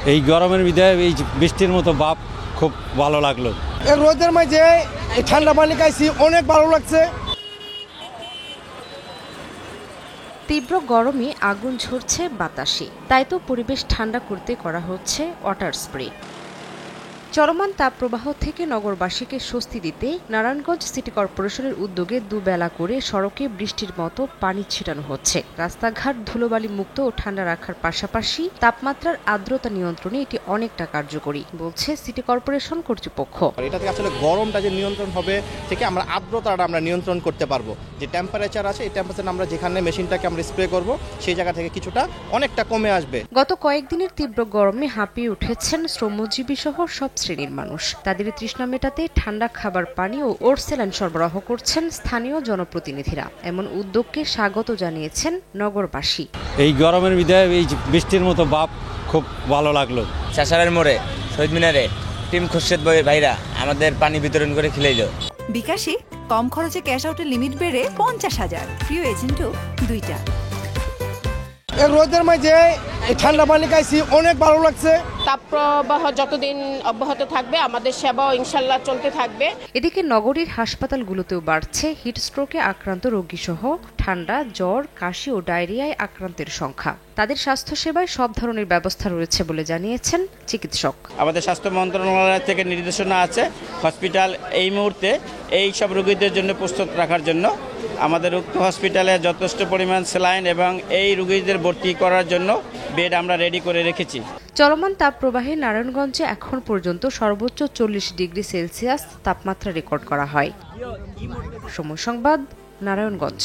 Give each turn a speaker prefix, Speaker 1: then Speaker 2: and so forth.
Speaker 1: এই গরমের ভিতরে এই বৃষ্টির মতো ভাব খুব ভালো লাগলো।
Speaker 2: এই রোদের মাঝে এই ঠান্ডা পানি খাইছি, অনেক ভালো লাগছে।
Speaker 3: তীব্র গরমে আগুন ঝরছে বাতাসে, তাই তো পরিবেশ ঠান্ডা করতে করা হচ্ছে ওয়াটার স্প্রে। চলমান তাপপ্রবাহ থেকে নগরবাসীকে স্বস্তি দিতে নারায়ণগঞ্জ সিটি কর্পোরেশনের উদ্যোগে দুবেলা করে সড়কে বৃষ্টির মতো পানি ছিটানো হচ্ছে। রাস্তাঘাট ধুলোবালি মুক্ত ও ঠান্ডা রাখার পাশাপাশি তাপমাত্রার আর্দ্রতা নিয়ন্ত্রণে এটি অনেকটা কার্যকরী বলছে সিটি কর্পোরেশন কর্তৃপক্ষ।
Speaker 4: এটা থেকে আসলে গরমটা যে নিয়ন্ত্রণ হবে থেকে আমরা আর্দ্রতাটা আমরা নিয়ন্ত্রণ করতে পারবো। যে টেম্পারেচার আছে এই টেম্পারেচার আমরা যেখানে মেশিনটাকে আমরা স্প্রে করব সেই জায়গা থেকে কিছুটা অনেকটা কমে আসবে।
Speaker 3: গত কয়েকদিনের তীব্র গরমে হাঁপিয়ে উঠেছেন শ্রমজীবী সহ সব শ্রেণীর মানুষ। তাদের তৃষ্ণা মেটাতে ঠান্ডা খাবার পানি ও ওরসেলাইন সরবরাহ করছেন স্থানীয় জনপ্রতিনিধিরা। এমন উদ্যোগকে স্বাগত জানিয়েছেন নগরবাসী।
Speaker 1: এই গরমের ভিতরে এই বৃষ্টির মতো ভাব খুব ভালো লাগলো।
Speaker 5: চাষারের মোড়ে শহীদ মিনারে টিম খুরশেদ ভাইরা আমাদের পানি বিতরণ করে খিলাইল।
Speaker 6: বিকাশে কম খরচে ক্যাশ আউটের লিমিট বেড়ে 50,000, প্রিয় এজেন্টও 2টা।
Speaker 2: এই রোদের মাঝে এই ঠান্ডা পানি খাইছি, অনেক ভালো লাগছে।
Speaker 7: তাপপ্রবাহ যতদিন অব্যাহত থাকবে আমাদের সেবাও ইনশাল্লাহ চলতে থাকবে।
Speaker 3: এদিকে নগরীর হাসপাতালগুলোতেও বাড়ছে হিটস্ট্রোকে আক্রান্ত রোগীসহ ঠান্ডা, জ্বর, কাশি ও ডায়রিয়ায় আক্রান্তের সংখ্যা। তাদের স্বাস্থ্যসেবায় সব ধরনের ব্যবস্থা রয়েছে বলে জানিয়েছেন চিকিৎসক।
Speaker 5: আমাদের স্বাস্থ্য মন্ত্রণালয় থেকে নির্দেশনা আছে হসপিটাল এই মুহূর্তে এই সব রোগীদের জন্য প্রস্তুত রাখার জন্য। আমাদের উক্ত হসপিটালে যথেষ্ট পরিমাণ স্যালাইন এবং এই রোগীদের ভর্তি করার জন্য বেড আমরা রেডি করে রেখেছি।
Speaker 3: চলমান তাপপ্রবাহে নারায়ণগঞ্জে এখন পর্যন্ত সর্বোচ্চ 40 ডিগ্রি সেলসিয়াস তাপমাত্রা রেকর্ড করা হয়। সময় সংবাদ, নারায়ণগঞ্জ।